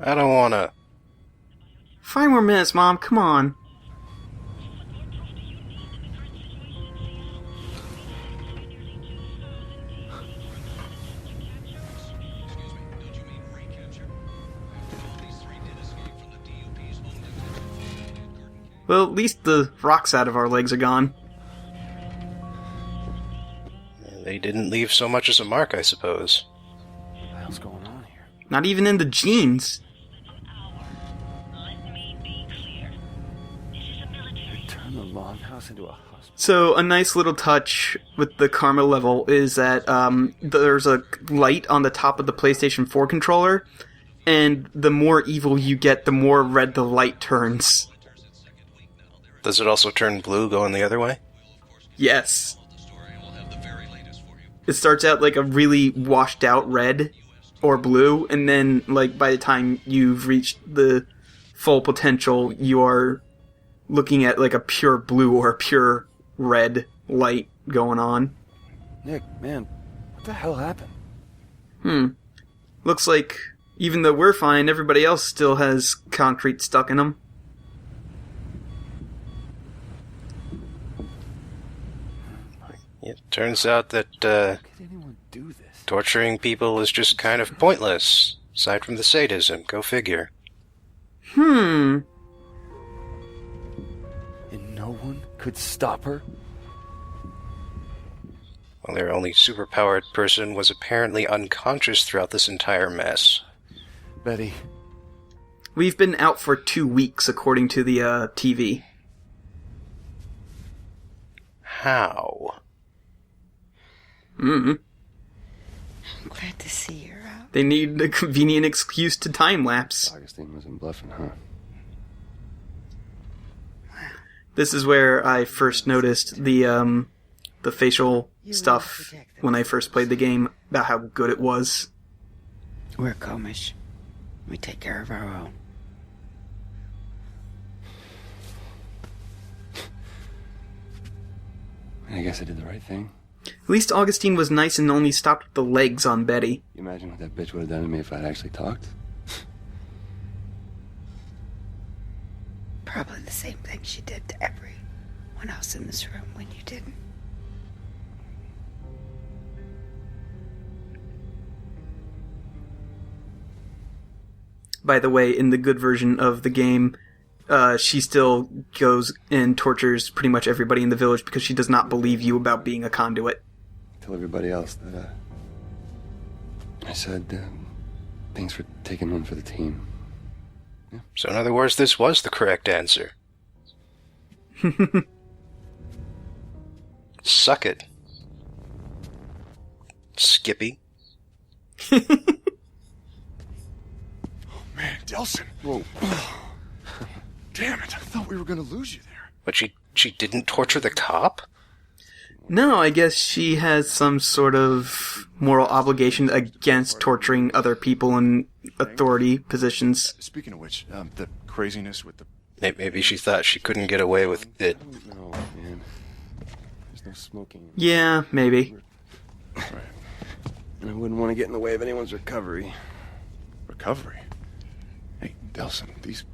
I don't wanna... 5 more minutes, Mom, come on. Well, at least the rocks out of our legs are gone. They didn't leave so much as a mark, I suppose. What the hell's going on here? Not even in the jeans. Turn the longhouse into a hospital. So, a nice little touch with the karma level is that there's a light on the top of the PlayStation 4 controller, and the more evil you get, the more red the light turns. Does it also turn blue going the other way? Yes. It starts out like a really washed out red or blue, and then like by the time you've reached the full potential, you are looking at like a pure blue or a pure red light going on. Nick, man, what the hell happened? Looks like even though we're fine, everybody else still has concrete stuck in them. It turns out that How could anyone do this? torturing people is just kind of pointless, aside from the sadism. Go figure. And no one could stop her? Well, their only superpowered person was apparently unconscious throughout this entire mess. Betty. We've been out for 2 weeks, according to the TV. How? I'm glad to see you're out. They need a convenient excuse to time-lapse. Augustine wasn't bluffing, huh? This is where I first noticed the facial stuff when I first played the game, about how good it was. We're Comish. We take care of our own. I guess I did the right thing. At least Augustine was nice and only stopped with the legs on Betty. You imagine what that bitch would have done to me if I'd actually talked? Probably the same thing she did to everyone else in this room when you didn't. By the way, in the good version of the game, she still goes and tortures pretty much everybody in the village because she does not believe you about being a conduit. Tell everybody else that, I said, thanks for taking one for the team. Yeah. So in other words, this was the correct answer. Suck it. Skippy. Man, Delson. Whoa. Damn it, I thought we were gonna lose you there. But she didn't torture the cop? No, I guess she has some sort of moral obligation against torturing other people in authority positions. Speaking of which, the craziness with the... Maybe she thought she couldn't get away with it. No, man. There's no smoking. Yeah, maybe. Right. And I wouldn't want to get in the way of anyone's recovery. Recovery? Hey, Delson, these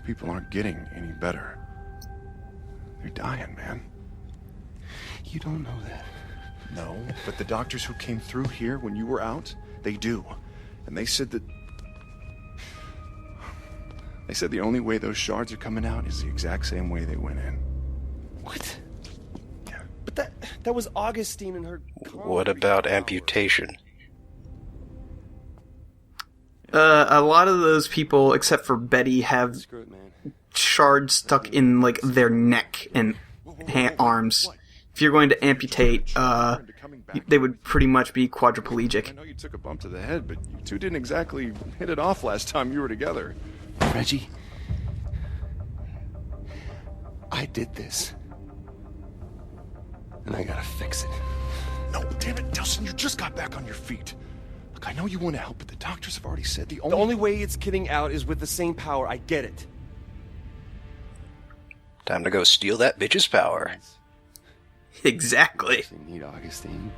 people aren't getting any better. They're dying, man. You don't know that. No, but the doctors who came through here when you were out, they do. And they said that... They said the only way those shards are coming out is the exact same way they went in. What? But that was Augustine and her... What about amputation? A lot of those people, except for Betty, have Screw it, man. shards stuck in, like, their neck and arms. If you're going to amputate, they would pretty much be I quadriplegic. know you took a bump to the head, but you two didn't exactly hit it off last time you were together. Reggie, I did this. And I gotta fix it. No, damn it, Delson, you just got back on your feet. Look, I know you want to help, but the doctors have already said the only way it's getting out is with the same power. I get it. Time to go steal that bitch's power. Exactly. We need Augustine.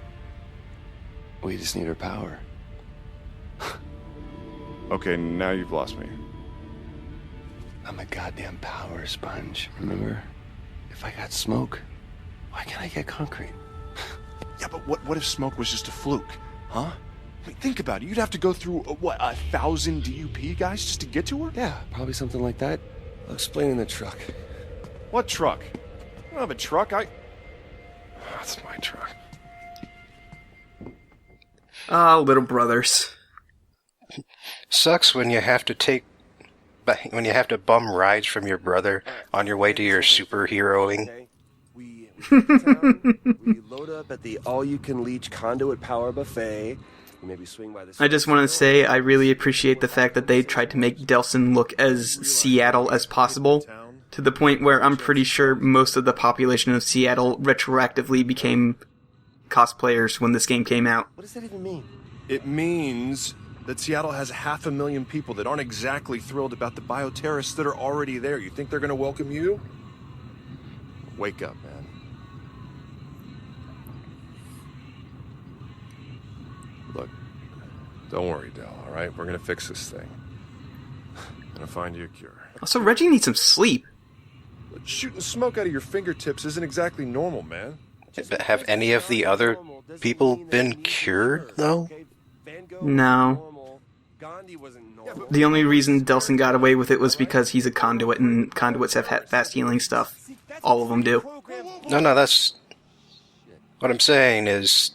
We just need her power. Okay, now you've lost me. I'm a goddamn power sponge, remember? If I got smoke, why can't I get concrete? Yeah, but what if smoke was just a fluke, huh? I mean, think about it. You'd have to go through, 1,000 DUP guys just to get to her? Yeah, probably something like that. I'll explain in the truck. What truck? I don't have a truck. That's my truck. Ah, little brothers. Sucks when you have to bum rides from your brother on your way to your superheroing. Okay. We get to town, we load up at the all-you-can-leech Conduit Power Buffet. We maybe swing by the... I just want to say I really appreciate the fact that they tried to make Delson look as Seattle as possible, to the point where I'm pretty sure most of the population of Seattle retroactively became cosplayers when this game came out. What does that even mean? It means that Seattle has 500,000 people that aren't exactly thrilled about the bioterrorists that are already there. You think they're going to welcome you? Wake up, man. Look, don't worry, Del, all right? We're going to fix this thing. I'm going to find you a cure. Also, Reggie needs some sleep. Shooting smoke out of your fingertips isn't exactly normal, man. Have any of the other people been cured, though? No. The only reason Delson got away with it was because he's a conduit, and conduits have fast healing stuff. All of them do. No, that's... What I'm saying is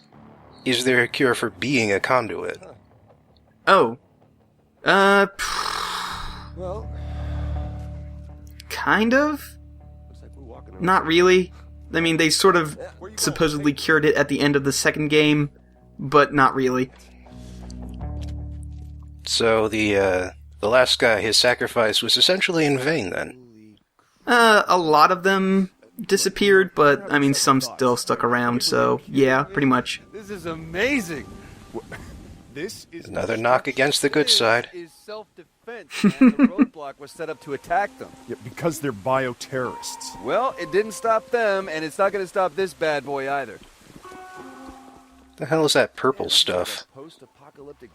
there a cure for being a conduit? Oh. Well, Kind of? looks like we're walking around. Not really. I mean, they sort of supposedly cured it at the end of the second game, but not really. So the last guy, his sacrifice was essentially in vain, then? A lot of them disappeared, but, I mean, some still stuck around, so, yeah, pretty much. This is amazing. This is Another knock against the good side. This is self-defense, man. The roadblock was set up to attack them. Yeah, because they're bioterrorists. Well, it didn't stop them, and it's not going to stop this bad boy either. The hell is that purple stuff? Post-apocalyptic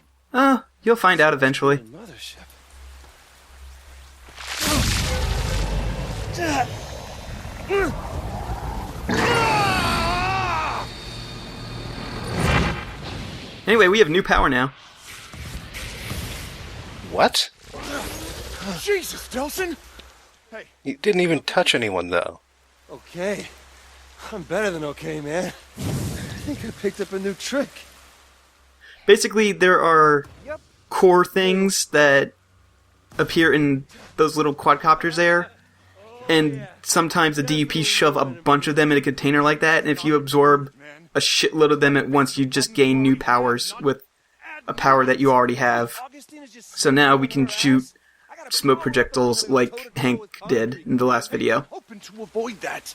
You'll find out eventually. mothership. Anyway, we have new power now. What? Jesus, Delson! You didn't even touch anyone, though. Okay. I'm better than okay, man. I think I picked up a new trick. Basically, there are core things that appear in those little quadcopters there, and sometimes the DUP shove a bunch of them in a container like that, and if you absorb a shitload of them at once, you just gain new powers with a power that you already have. So now we can shoot smoke projectiles like Hank did in the last video. Hoping to avoid that.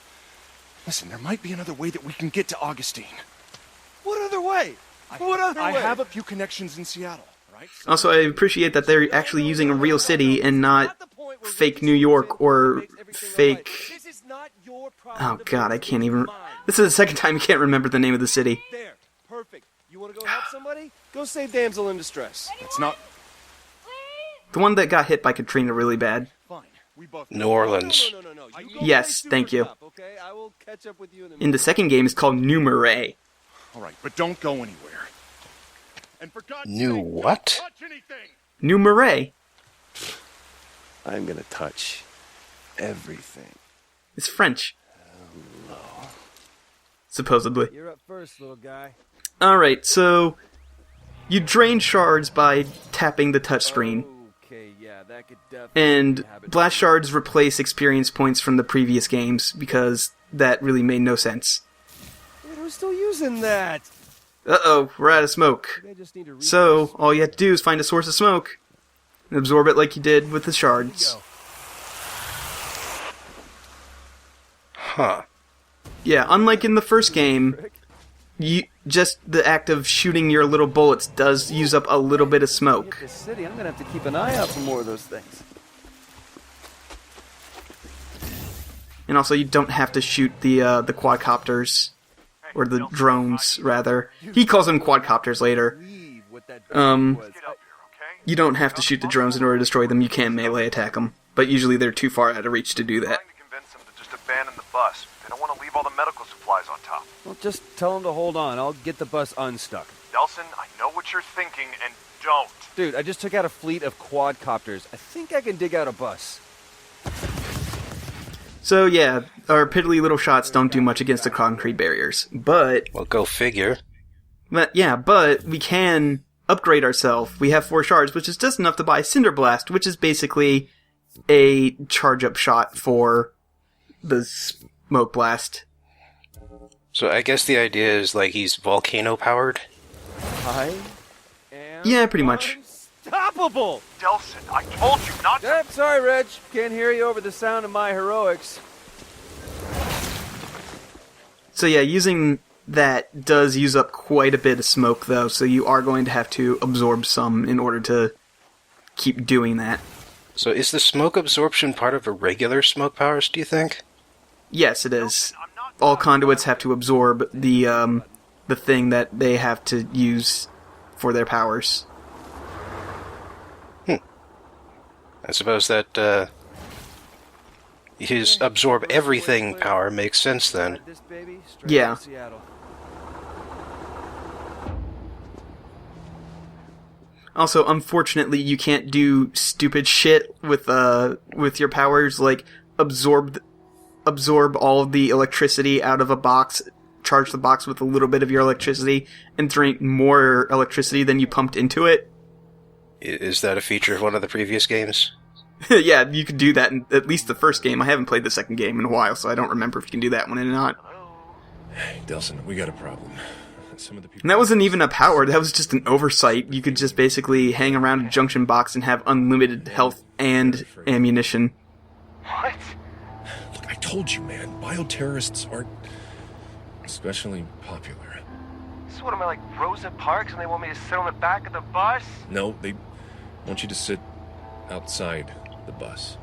Listen, there might be another way that we can get to Augustine. What other way? What other I way? have a few connections in Seattle, right? Also, I appreciate that they're actually using a real city and not fake New York or fake... This is not your problem. Oh god, I can't even... This is the second time I can't remember the name of the city. There. Perfect. You want to go help somebody? Go save damsel in distress. It's not... The one that got hit by Katrina really bad. Fine. We both... New Orleans. No. You go Yes, play thank Super you. Cup, okay? I will catch up with you in a In minute. the second game, it's called New Marais. All right, but don't go anywhere. And for God's New sake, what? don't touch anything! New Marais. I'm gonna touch everything. It's French. Supposedly. You're up first, little guy. Alright, so... You drain shards by tapping the touchscreen. Okay, yeah, that could definitely And blast shards replace experience points from the previous games, because that really made no sense. Wait, who's still using that? Uh-oh, we're out of smoke. I just need to read So, all you have to do is find a source of smoke, and absorb it like you did with the shards. Huh. Yeah, unlike in the first game, just the act of shooting your little bullets does use up a little bit of smoke. this city. I'm gonna have to keep an eye out for more of those things. And also, you don't have to shoot the quadcopters, or the drones, rather. He calls them quadcopters later. Leave what that Um, was. You don't have to shoot the drones in order to destroy them. You can melee attack them, but usually they're too far out of reach to do that. Trying to convince them to just abandon the bus. They don't want to leave all the medical supplies on top. Well, just tell them to hold on. I'll get the bus unstuck. Nelson, I know what you're thinking, and don't. Dude, I just took out a fleet of quadcopters. I think I can dig out a bus. So yeah, our piddly little shots don't do much against the concrete barriers, but Well, go figure. but we can upgrade ourselves. We have 4 shards, which is just enough to buy Cinder Blast, which is basically a charge-up shot for the Smoke Blast. So I guess the idea is like he's volcano powered. I am Yeah, pretty much. unstoppable! Delson, I told you not to. Yep, sorry, Reg. Can't hear you over the sound of my heroics. So yeah, using that does use up quite a bit of smoke, though, so you are going to have to absorb some in order to keep doing that. So is the smoke absorption part of a regular smoke powers, do you think? Yes, it is. All conduits have to absorb the thing that they have to use for their powers. I suppose that his absorb everything power makes sense then. Ride this baby straight Yeah. to Seattle. Also, unfortunately, you can't do stupid shit with your powers, like absorb all of the electricity out of a box, charge the box with a little bit of your electricity, and drink more electricity than you pumped into it. Is that a feature of one of the previous games? Yeah, you could do that in at least the first game. I haven't played the second game in a while, so I don't remember if you can do that one or not. Hey, Delson, we got a problem. Some of the people. And that wasn't even a power, that was just an oversight. You could just basically hang around a junction box and have unlimited health and ammunition. What? Look, I told you, man. Bioterrorists aren't especially popular. This is what am I, like Rosa Parks, and they want me to sit on the back of the bus? No, they want you to sit outside the bus.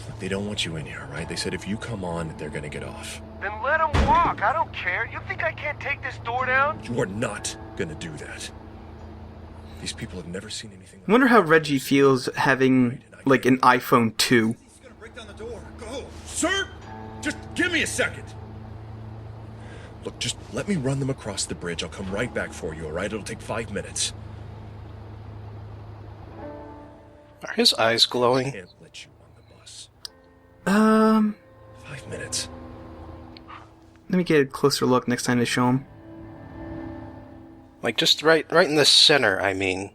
Look, they don't want you in here, right? They said if you come on, they're gonna get off. Then let them walk. I don't care. You think I can't take this door down? You are not gonna do that. These people have never seen anything I wonder how Reggie feels having, like, an iPhone 2. He's gonna break down the door. Go! Sir! Just give me a second! Look, just let me run them across the bridge. I'll come right back for you, alright? It'll take 5 minutes. Are his eyes glowing? Can't let you on the bus. 5 minutes. Let me get a closer look next time they show him. Like just right in the center, I mean.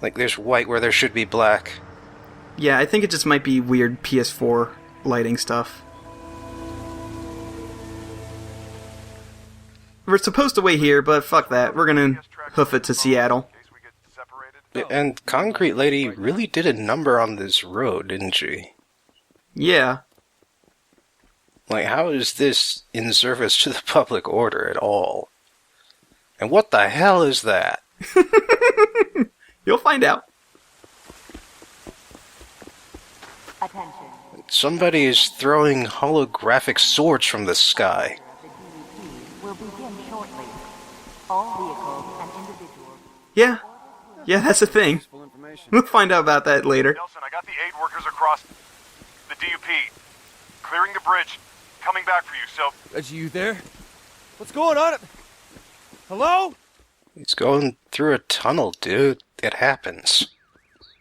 Like there's white where there should be black. Yeah, I think it just might be weird PS4 lighting stuff. We're supposed to wait here, but fuck that. We're gonna hoof it to Seattle. In case we get separated. And Concrete Lady really did a number on this road, didn't she? Yeah. Like, how is this in service to the public order at all? And what the hell is that? You'll find out. Attention. Somebody is throwing holographic swords from the sky. The DEP will begin shortly. All vehicles and individuals. Yeah. Yeah, that's a thing. Full information. We'll find out about that later. Nelson, I got the aid workers across the DUP. Clearing the bridge. Coming back for you, so... Reggie, you there? What's going on? Hello? He's going through a tunnel, dude. It happens.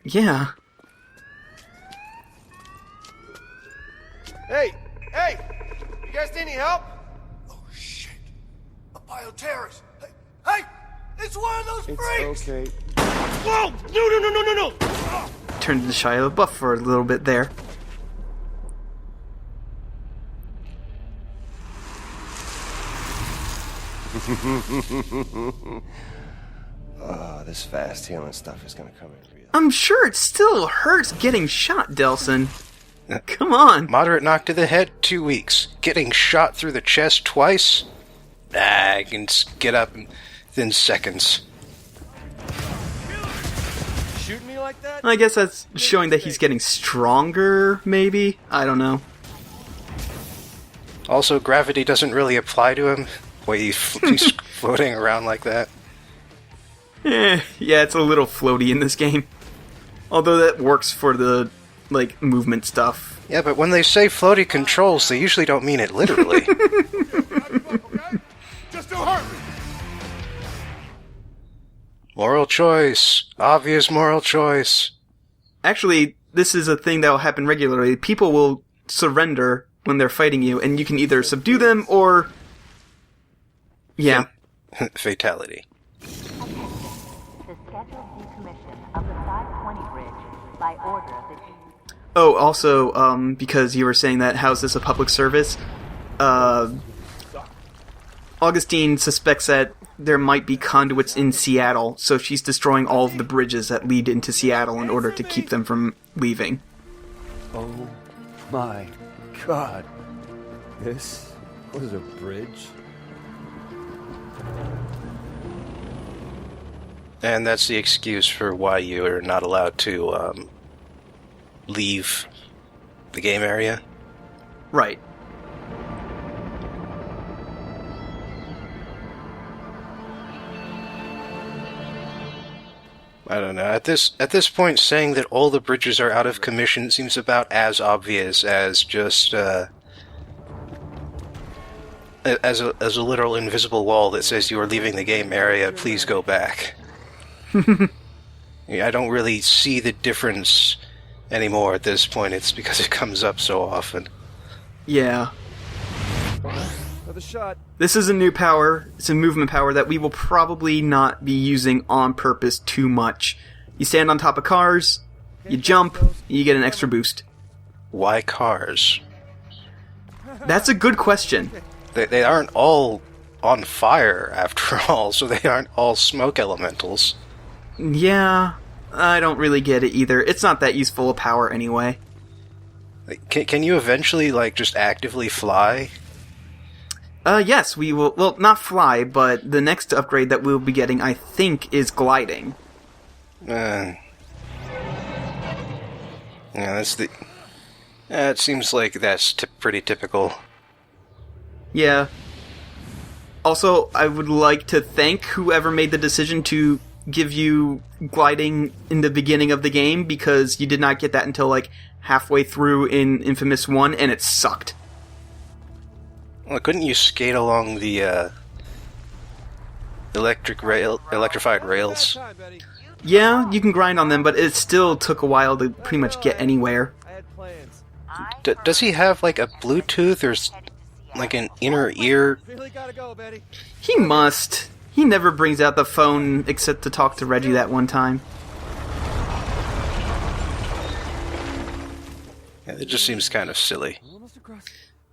Yeah. Hey! Hey! You guys need any help? Oh, shit. A bioterrorist. Hey! It's one of those freaks! Okay. Whoa! No! Turned into Shia LaBeouf for a little bit there. Oh, this fast healing stuff is gonna come in real. I'm sure it still hurts getting shot, Delson. Come on. Moderate knock to the head, 2 weeks. Getting shot through the chest twice? Nah, I can get up within seconds. Shooting me like that? I guess that's showing that he's getting stronger, maybe? I don't know. Also, gravity doesn't really apply to him. Way he's floating around like that. Yeah, it's a little floaty in this game. Although that works for the, like, movement stuff. Yeah, but when they say floaty controls, they usually don't mean it literally. Just don't hurt me. Moral choice. Obvious moral choice. Actually, this is a thing that will happen regularly. People will surrender when they're fighting you, and you can either subdue them or... Yeah. Fatality. The scheduled decommission of the 520 bridge by order of the... Oh, also, because you were saying that, how's this a public service? Augustine suspects that there might be conduits in Seattle, so she's destroying all of the bridges that lead into Seattle in order to keep them from leaving. Oh my god. This was a bridge? And that's the excuse for why you are not allowed to, leave the game area? Right. I don't know. At this point, saying that all the bridges are out of commission seems about as obvious as just as a literal invisible wall that says you are leaving the game area. Please go back. Yeah, I don't really see the difference anymore at this point. It's because it comes up so often. Yeah. Another shot. This is a new power. It's a movement power that we will probably not be using on purpose too much. You stand on top of cars, you jump, you get an extra boost. Why cars? That's a good question. They aren't all on fire, after all, so they aren't all smoke elementals. Yeah, I don't really get it either. It's not that useful a power anyway. Can you eventually, like, just actively fly? Yes, we will. Well, not fly, but the next upgrade that we'll be getting, I think, is gliding. Yeah, that's the... it seems like that's pretty typical. Yeah. Also, I would like to thank whoever made the decision to give you gliding in the beginning of the game, because you did not get that until, like, halfway through in InFamous 1, and it sucked. Well, couldn't you skate along the, electrified rails? Yeah, you can grind on them, but it still took a while to pretty much get anywhere. I had plans. Does he have, like, a Bluetooth or, like, an inner ear? Really gotta go, Betty. He must. He never brings out the phone except to talk to Reggie that one time. Yeah, it just seems kind of silly.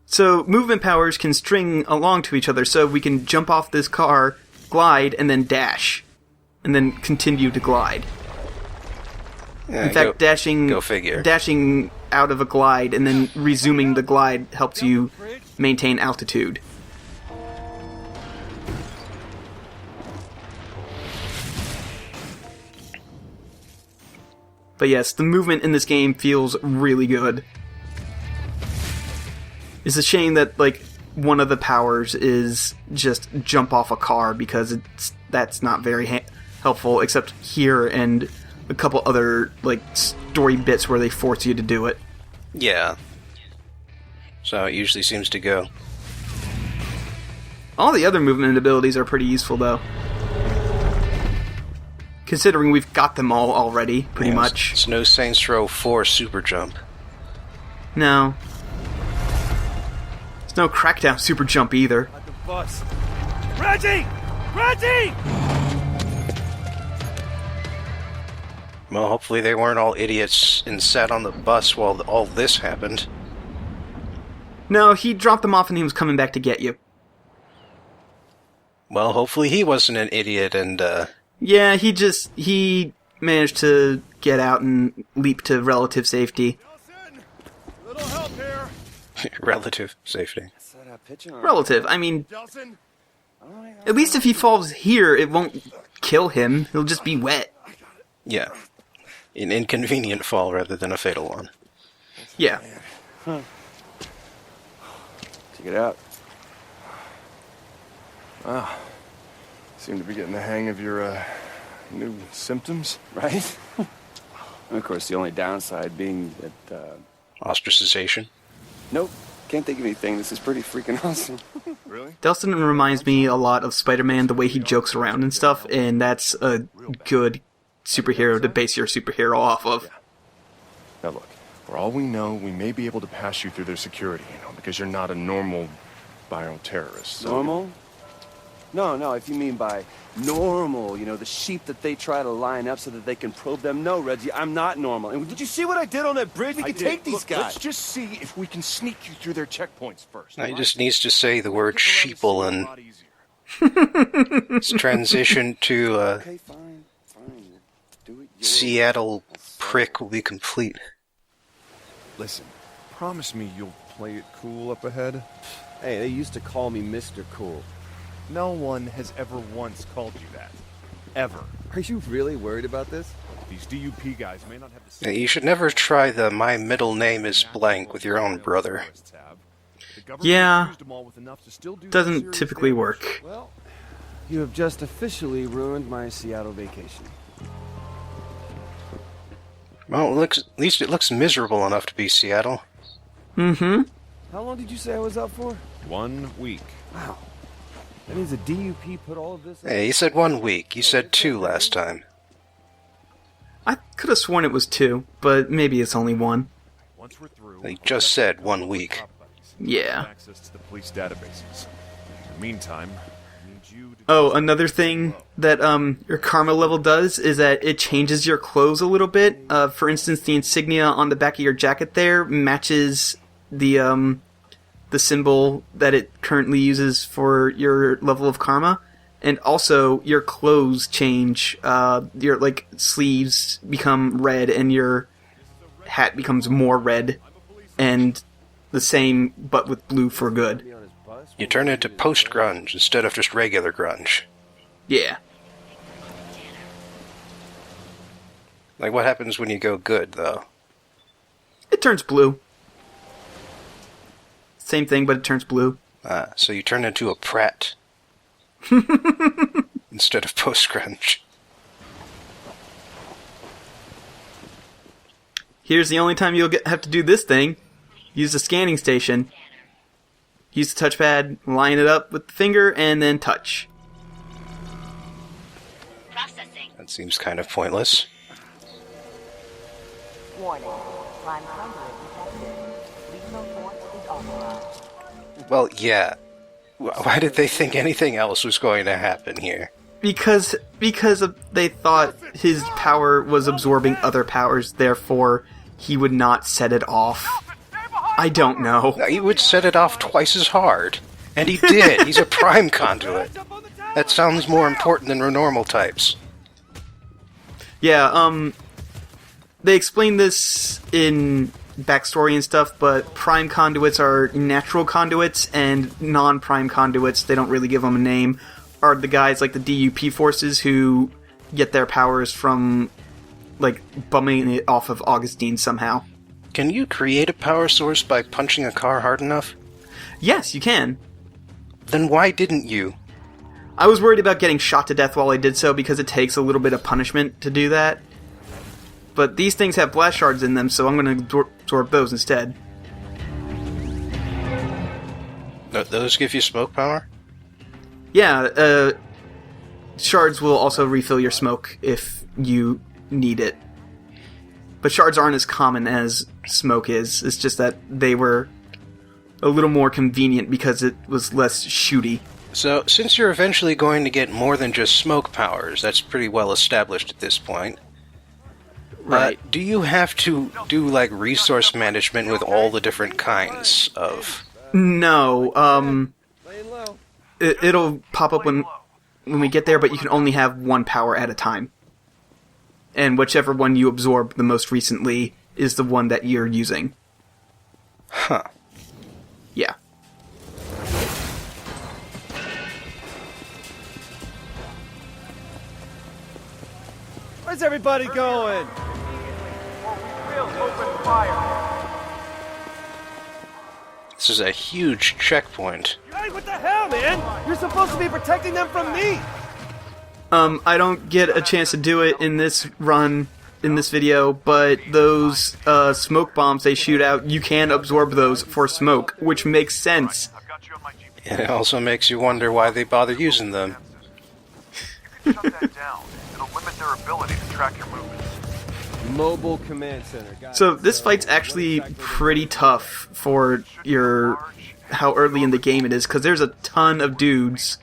So, movement powers can string along to each other, so we can jump off this car, glide, and then dash. And then continue to glide. Yeah, In fact, go figure. dashing out of a glide and then resuming the glide helps you maintain altitude. But yes, the movement in this game feels really good. It's a shame that, like, one of the powers is just jump off a car, because that's not very helpful, except here and a couple other, like, story bits where they force you to do it. Yeah. So it usually seems to go. All the other movement abilities are pretty useful, though. Considering we've got them all already, pretty much. It's no Saints Row 4 super jump. No. There's no Crackdown super jump either. At the bus. Reggie! Reggie! Well, hopefully they weren't all idiots and sat on the bus while all this happened. No, he dropped them off and he was coming back to get you. Well, hopefully he wasn't an idiot and, Yeah, he managed to get out and leap to relative safety. Nelson, little help here. relative safety. Relative, I mean, Nelson, at least if he falls here, it won't kill him. He'll just be wet. Yeah. An inconvenient fall rather than a fatal one. Yeah. Check it out. Wow. Seem to be getting the hang of your New symptoms? Right? And of course, the only downside being that, Ostracization. nope, can't think of anything. This is pretty freaking awesome. Really? Dustin reminds me a lot of Spider-Man, the way he jokes around and stuff, and that's a good superhero to base your superhero off of. Now look, for all we know, we may be able to pass you through their security, because you're not a normal bioterrorist. So Normal? No, if you mean by normal, the sheep that they try to line up so that they can probe them. No, Reggie, I'm not normal. And did you see what I did on that bridge? We can take these guys. Let's just see if we can sneak you through their checkpoints first. Now he just needs to say the word sheeple and it's transition to Okay, fine. Do it your Seattle prick will be complete. Listen, promise me you'll play it cool up ahead. Hey, they used to call me Mr. Cool. No one has ever once called you that. Ever. Are you really worried about this? These DUP guys may not have the Yeah, you should never try the "my middle name is blank" with your own brother. Yeah, doesn't typically work. Well, you have just officially ruined my Seattle vacation. Well, at least it looks miserable enough to be Seattle. Mm-hmm. How long did you say I was out for? 1 week. Wow. That means the DUP put all of this... Hey, you said 1 week. You said 2 last time. I could have sworn it was 2, but maybe it's only 1. Once we're through, They just said 1 week. Yeah. access to the police databases. In the meantime, I need you to Oh, another thing that your karma level does is that it changes your clothes a little bit. For instance, the insignia on the back of your jacket there matches the symbol that it currently uses for your level of karma. And also, your clothes change. Your sleeves become red, and your hat becomes more red, and the same, but with blue for good. You turn into post-grunge instead of just regular grunge. Yeah. Like, what happens when you go good, though? It turns blue. Same thing, but it turns blue. So you turn into a Pratt. Instead of post-grunge. Here's the only time you'll have to do this thing. Use the scanning station. Use the touchpad, line it up with the finger, and then touch. Processing. That seems kind of pointless. Warning. Prime conduit detected. Lethal force is authorized. Well, yeah. Why did they think anything else was going to happen here? Because they thought his power was absorbing other powers, therefore he would not set it off. I don't know. He would set it off twice as hard. And he did. He's a prime conduit. That sounds more important than normal types. Yeah, they explain this in backstory and stuff, but prime conduits are natural conduits, and non-prime conduits, they don't really give them a name, are the guys like the DUP forces who get their powers from, bumming it off of Augustine somehow. Can you create a power source by punching a car hard enough? Yes, you can. Then why didn't you? I was worried about getting shot to death while I did so because it takes a little bit of punishment to do that. But these things have blast shards in them, so I'm going to absorb those instead. Those give you smoke power? Yeah, shards will also refill your smoke if you need it. But shards aren't as common as smoke is. It's just that they were a little more convenient because it was less shooty. So, since you're eventually going to get more than just smoke powers, that's pretty well established at this point. Right. Do you have to do, resource management with all the different kinds of... No, it'll pop up when we get there, but you can only have one power at a time. And whichever one you absorb the most recently is the one that you're using. Huh. Yeah. Where's everybody going? This is a huge checkpoint. Hey, what the hell, man? You're supposed to be protecting them from me! I don't get a chance to do it in this run, in this video, but those smoke bombs they shoot out, you can absorb those for smoke, which makes sense. It also makes you wonder why they bother using them. You can shut that down. It'll limit their ability to track your movements. Mobile command center. So this fight's actually pretty tough for how early in the game it is, because there's a ton of dudes,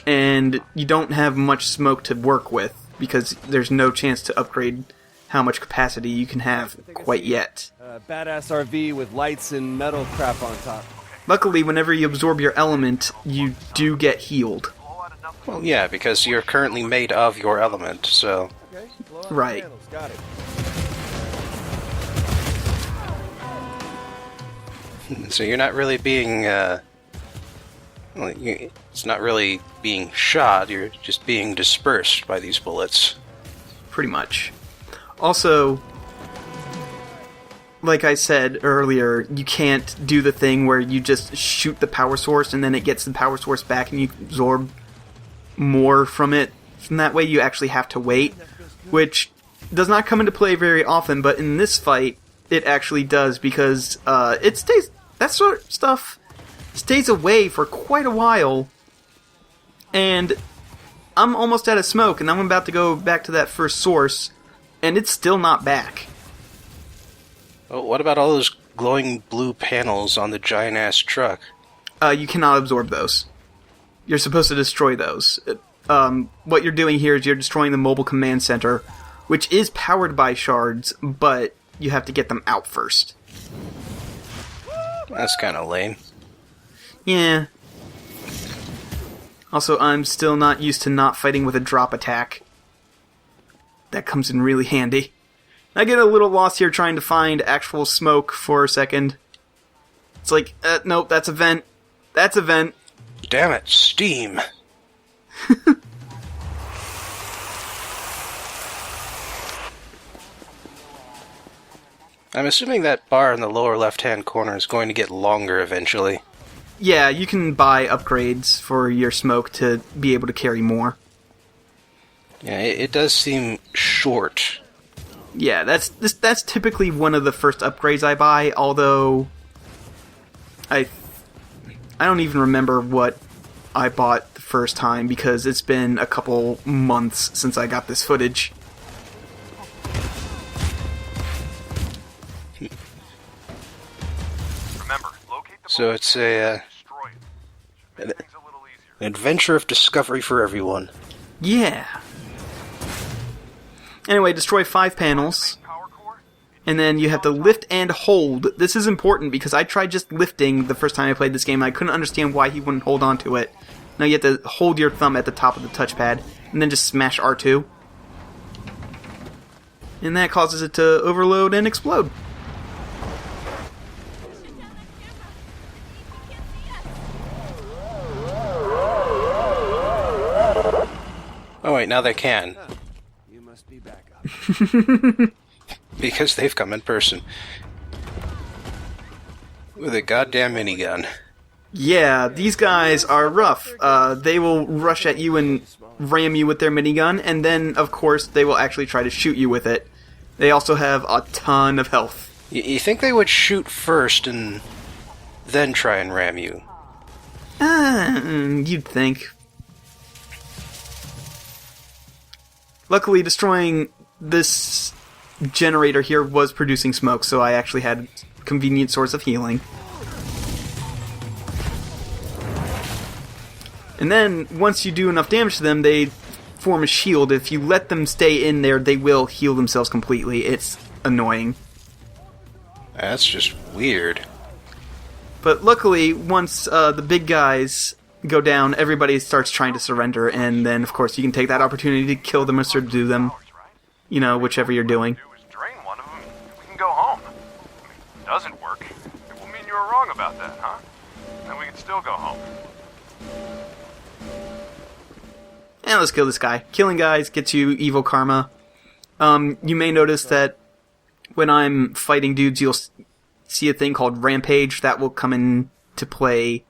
and you don't have much smoke to work with, because there's no chance to upgrade how much capacity you can have quite yet. Badass RV with lights and metal crap on top. Luckily, whenever you absorb your element, you do get healed. Well, yeah, because you're currently made of your element, so... Okay, blow out the Right. panels. Got it. So you're not really being, it's not really being shot, you're just being dispersed by these bullets. Pretty much. Also, like I said earlier, you can't do the thing where you just shoot the power source and then it gets the power source back and you absorb more from it. From that way you actually have to wait, which does not come into play very often, but in this fight, it actually does, because that sort of stuff stays away for quite a while, and I'm almost out of smoke, and I'm about to go back to that first source, and it's still not back. Well, what about all those glowing blue panels on the giant-ass truck? You cannot absorb those. You're supposed to destroy those. What you're doing here is you're destroying the mobile command center, which is powered by shards, but you have to get them out first. That's kind of lame. Yeah. Also, I'm still not used to not fighting with a drop attack. That comes in really handy. I get a little lost here trying to find actual smoke for a second. It's like, nope, that's a vent. That's a vent. Damn it, steam. I'm assuming that bar in the lower left-hand corner is going to get longer eventually. Yeah, you can buy upgrades for your smoke to be able to carry more. Yeah, it does seem short. Yeah, that's typically one of the first upgrades I buy, although I don't even remember what I bought the first time, because it's been a couple months since I got this footage. Remember, locate the So it's an adventure of discovery for everyone. Yeah. Anyway, destroy 5 panels, and then you have to lift and hold. This is important because I tried just lifting the first time I played this game, and I couldn't understand why he wouldn't hold on to it. Now you have to hold your thumb at the top of the touchpad, and then just smash R2. And that causes it to overload and explode. Oh wait, now they can. You must be back up. Because they've come in person. With a goddamn minigun. Yeah, these guys are rough. They will rush at you and ram you with their minigun, and then, of course, they will actually try to shoot you with it. They also have a ton of health. You think they would shoot first and then try and ram you? You'd think. Luckily, destroying this generator here was producing smoke, so I actually had a convenient source of healing. And then, once you do enough damage to them, they form a shield. If you let them stay in there, they will heal themselves completely. It's annoying. That's just weird. But luckily, once the big guys go down, everybody starts trying to surrender, and then, of course, you can take that opportunity to kill them or subdue them. You know, whichever you're doing. Drain one of them, we can go home. If it doesn't work, it will mean you were wrong about that, huh? Then we can still go home. And let's kill this guy. Killing guys gets you evil karma. You may notice that when I'm fighting dudes, you'll see a thing called Rampage. That will come into play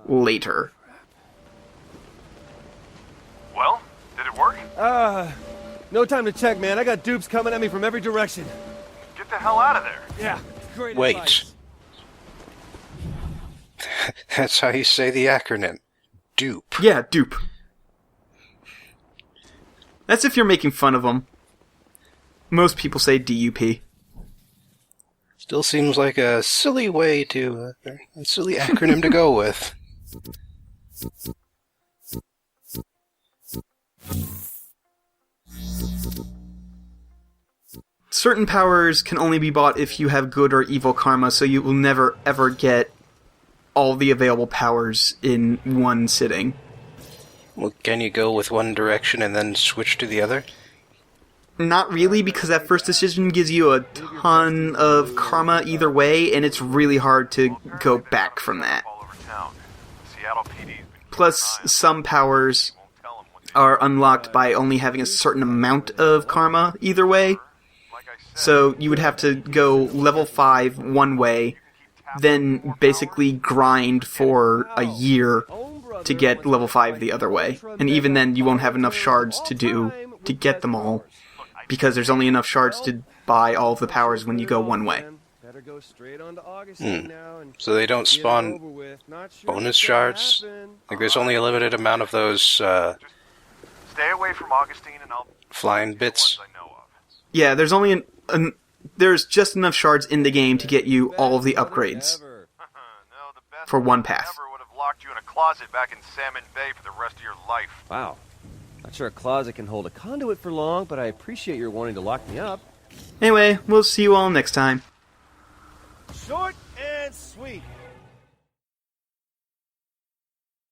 later. Well, did it work? No time to check, man. I got dupes coming at me from every direction. Get the hell out of there. Yeah, great Wait. advice. That's how you say the acronym. Dupe. Yeah, dupe. That's if you're making fun of them. Most people say DUP. Still seems like a silly way to... a silly acronym to go with. Certain powers can only be bought if you have good or evil karma, so you will never ever get all the available powers in one sitting. Well, can you go with one direction and then switch to the other? Not really, because that first decision gives you a ton of karma either way, and it's really hard to go back from that. All over town. Seattle PD's been Plus, some powers are unlocked by only having a certain amount of karma either way. So you would have to go level 5 one way, then basically grind for a year to get level 5 the other way. And even then, you won't have enough shards to get them all, because there's only enough shards to buy all of the powers when you go one way. So they don't spawn bonus shards? Like there's only a limited amount of those stay away from Augustine and I'll flying bits? I know of. Yeah, there's only there's just enough shards in the game to get you all of the upgrades No, the best for one path. ever would have locked you in a closet back in Salmon Bay for the rest of your life. Wow. Not sure a closet can hold a conduit for long, but I appreciate your wanting to lock me up. Anyway, we'll see you all next time. Short and sweet.